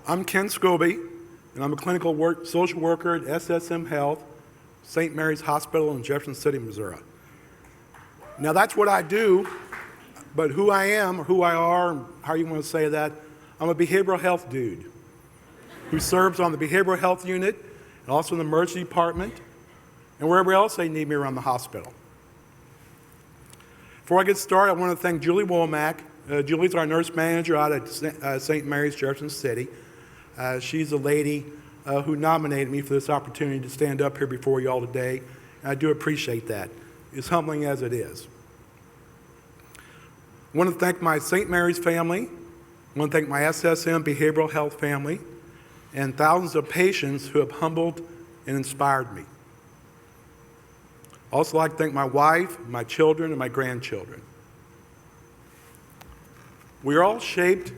I'm Ken Skouby, and I'm a clinical social worker at SSM Health, St. Mary's Hospital in Jefferson City, Missouri. Now that's what I do, but who I am, or who I are, how you want to say that, I'm a behavioral health dude who serves on the behavioral health unit and also in the emergency department and wherever else they need me around the hospital. Before I get started, I want to thank Julie Womack. Julie's our nurse manager out at St. Mary's, Jefferson City. She's the lady who nominated me for this opportunity to stand up here before you all today, and I do appreciate that, as humbling as it is. I want to thank my St. Mary's family. I want to thank my SSM behavioral health family and thousands of patients who have humbled and inspired me. I also like to thank my wife, my children, and my grandchildren. We are all shaped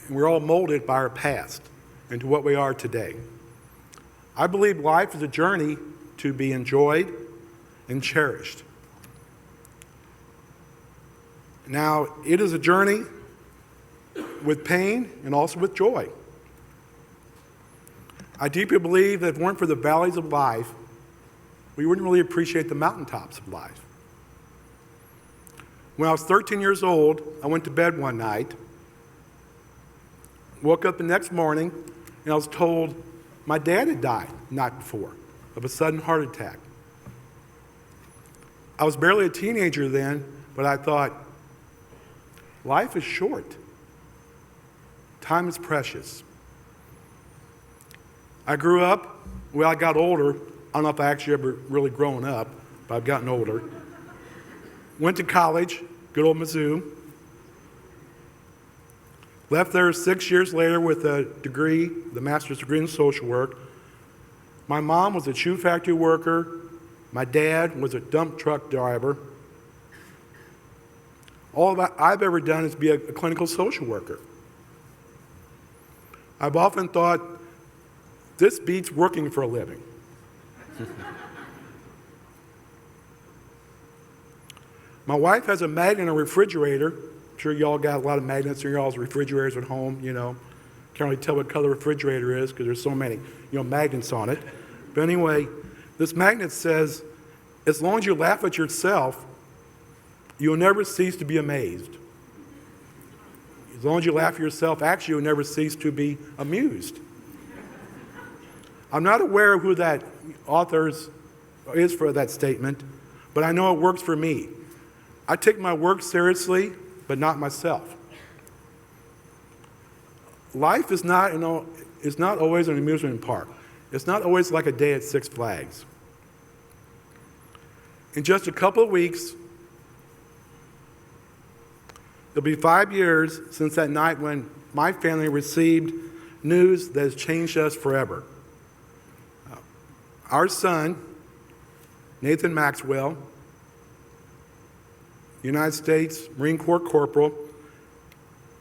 and we're all molded by our past into what we are today. I believe life is a journey to be enjoyed and cherished. Now, it is a journey with pain and also with joy. I deeply believe that if it weren't for the valleys of life, we wouldn't really appreciate the mountaintops of life. When I was 13 years old, I went to bed one night, woke up the next morning, and I was told my dad had died the night before of a sudden heart attack. I was barely a teenager then, but I thought, life is short. Time is precious. I grew up, well, I got older. I don't know if I actually ever really grown up, but I've gotten older. Went to college, good old Mizzou. Left there 6 years later with a degree, the master's degree in social work. My mom was a shoe factory worker. My dad was a dump truck driver. All that I've ever done is be a clinical social worker. I've often thought, this beats working for a living. My wife has a magnet in a refrigerator. I'm sure y'all got a lot of magnets in y'all's refrigerators at home, you know. Can't really tell what color the refrigerator is because there's so many, magnets on it. But anyway, this magnet says, as long as you laugh at yourself, you'll never cease to be amazed. As long as you laugh at yourself, actually, you'll never cease to be amused. I'm not aware of who that author is for that statement, but I know it works for me. I take my work seriously, but not myself. Life is not, is not always an amusement park. It's not always like a day at Six Flags. In just a couple of weeks, it'll be 5 years since that night when my family received news that has changed us forever. Our son, Nathan Maxwell, United States Marine Corps Corporal,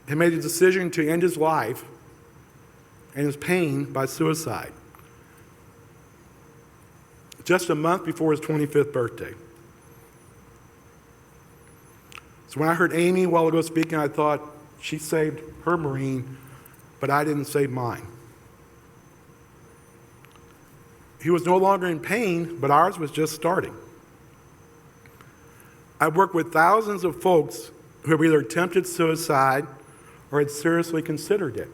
had made a decision to end his life and his pain by suicide, just a month before his 25th birthday. So when I heard Amy a while ago speaking, I thought, she saved her Marine, but I didn't save mine. He was no longer in pain, but ours was just starting. I've worked with thousands of folks who have either attempted suicide or had seriously considered it.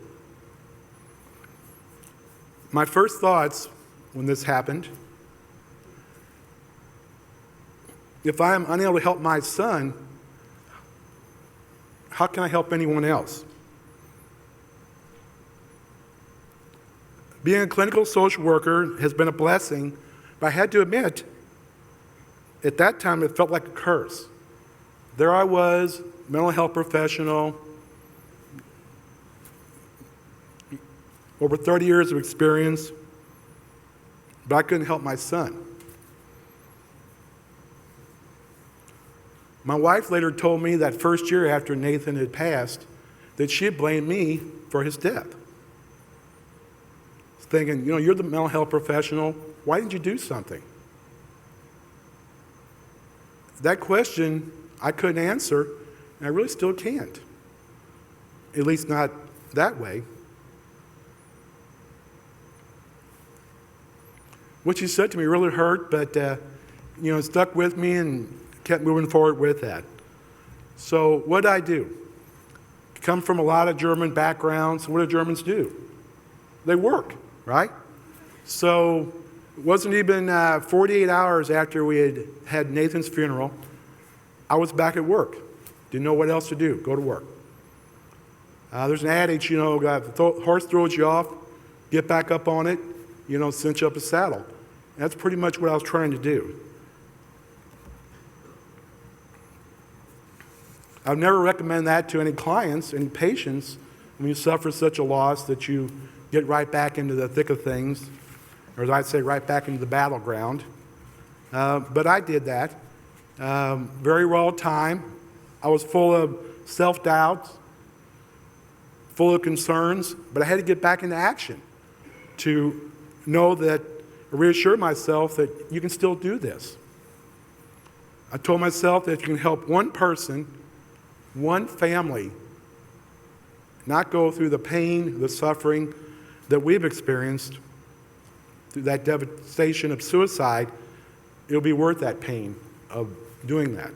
My first thoughts when this happened, if I am unable to help my son, how can I help anyone else? Being a clinical social worker has been a blessing, but I had to admit, at that time it felt like a curse. There I was, mental health professional, over 30 years of experience, but I couldn't help my son. My wife later told me that first year after Nathan had passed that she had blamed me for his death. Thinking, you're the mental health professional, why didn't you do something? That question I couldn't answer, and I really still can't. At least not that way. what she said to me really hurt, but it stuck with me and kept moving forward with that. So what did I do? Come from a lot of German backgrounds. What do Germans do? They work, right? So it wasn't even 48 hours after we had Nathan's funeral, I was back at work. Didn't know what else to do. Go to work. There's an adage, the horse throws you off, get back up on it, cinch up a saddle. And that's pretty much what I was trying to do. I would never recommend that to any clients, any patients, when you suffer such a loss that you get right back into the thick of things, or as I'd say, right back into the battleground. But I did that. Very raw time. I was full of self-doubt, full of concerns, but I had to get back into action to know that, reassure myself that you can still do this. I told myself that if you can help one person, one family, not go through the pain, the suffering that we've experienced, through that devastation of suicide, it'll be worth that pain of doing that.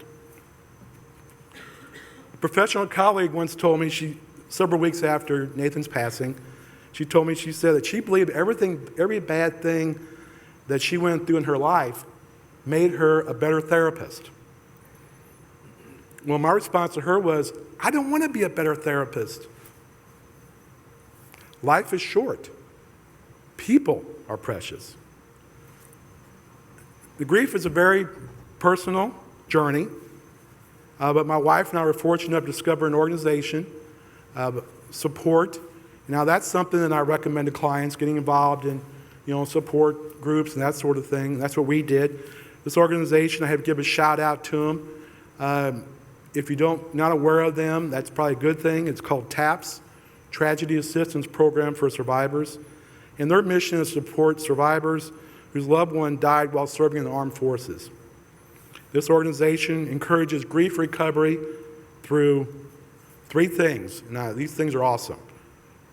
A professional colleague once told me, several weeks after Nathan's passing, she said that she believed every bad thing that she went through in her life made her a better therapist. Well, my response to her was, I don't want to be a better therapist. Life is short. People are precious. The grief is a very personal journey, but my wife and I were fortunate enough to discover an organization of support. Now, that's something that I recommend to clients, getting involved in support groups and that sort of thing. That's what we did. This organization, I have to give a shout out to them. If you're not aware of them, that's probably a good thing. It's called TAPS, Tragedy Assistance Program for Survivors. And their mission is to support survivors whose loved one died while serving in the armed forces. This organization encourages grief recovery through 3 things. Now, these things are awesome.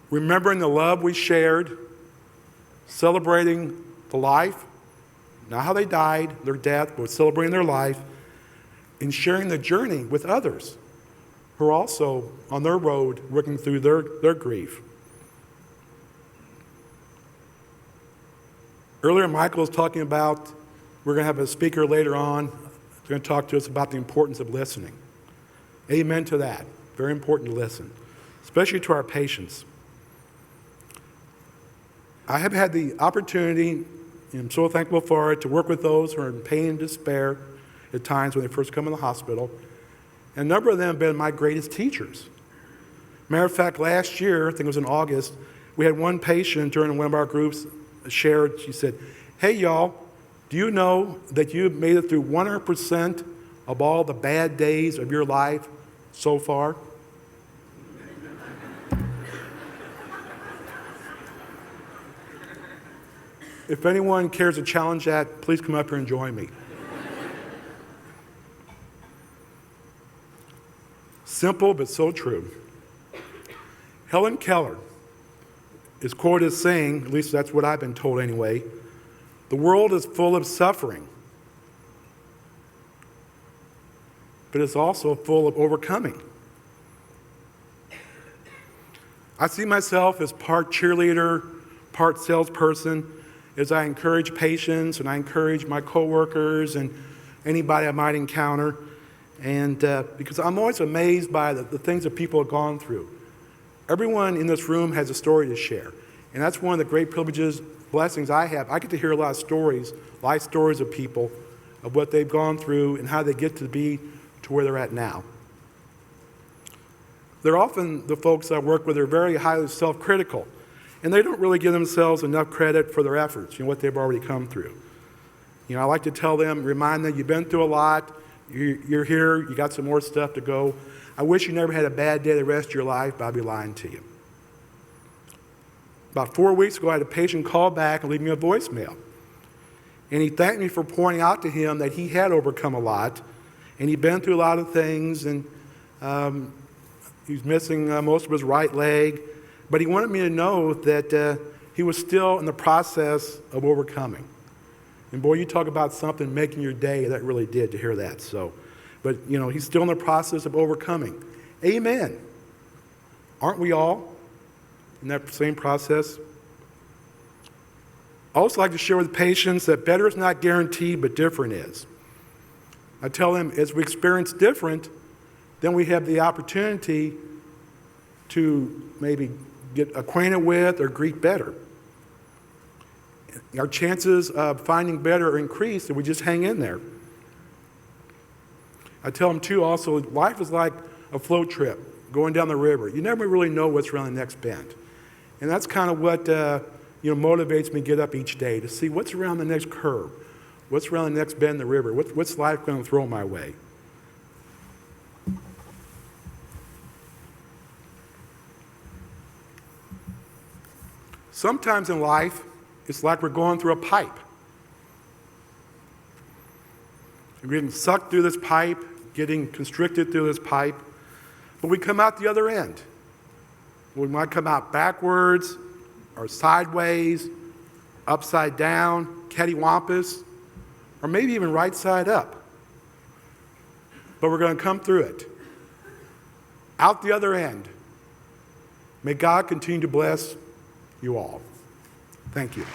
Remembering the love we shared, celebrating the life, not how they died, their death, but celebrating their life, and sharing the journey with others who are also on their road working through their grief. Earlier, Michael was talking about, we're going to have a speaker later on who's going to talk to us about the importance of listening. Amen to that. Very important to listen, especially to our patients. I have had the opportunity, and I'm so thankful for it, to work with those who are in pain and despair at times when they first come in the hospital. And a number of them have been my greatest teachers. Matter of fact, last year, I think it was in August, we had one patient during one of our groups shared, she said, hey y'all, do you know that you've made it through 100% of all the bad days of your life so far? If anyone cares to challenge that, please come up here and join me. Simple, but so true. Helen Keller is quoted as saying, at least that's what I've been told anyway, the world is full of suffering, but it's also full of overcoming. I see myself as part cheerleader, part salesperson, as I encourage patients and I encourage my coworkers and anybody I might encounter. And because I'm always amazed by the things that people have gone through. Everyone in this room has a story to share. And that's one of the great privileges, blessings I have. I get to hear a lot of stories, life stories of people, of what they've gone through and how they get to be to where they're at now. They're often the folks I work with are very highly self-critical. And they don't really give themselves enough credit for their efforts, what they've already come through. I like to tell them, remind them, you've been through a lot. You're here, you got some more stuff to go. I wish you never had a bad day the rest of your life, but I'd be lying to you. About 4 weeks ago, I had a patient call back and leave me a voicemail. And he thanked me for pointing out to him that he had overcome a lot, and he'd been through a lot of things, and he's missing most of his right leg, but he wanted me to know that he was still in the process of overcoming. And boy, you talk about something making your day, that really did to hear that. So, but he's still in the process of overcoming. Amen. Aren't we all in that same process? I also like to share with patients that better is not guaranteed, but different is. I tell them as we experience different, then we have the opportunity to maybe get acquainted with or greet better. Our chances of finding better are increased if we just hang in there. I tell them too also, life is like a float trip going down the river. You never really know what's around the next bend. And that's kind of what motivates me to get up each day, to see what's around the next curve, what's around the next bend in the river, what's life going to throw my way. Sometimes in life, it's like we're going through a pipe. We're getting sucked through this pipe, getting constricted through this pipe, but we come out the other end. We might come out backwards, or sideways, upside down, cattywampus, or maybe even right side up. But we're going to come through it. Out the other end. May God continue to bless you all. Thank you.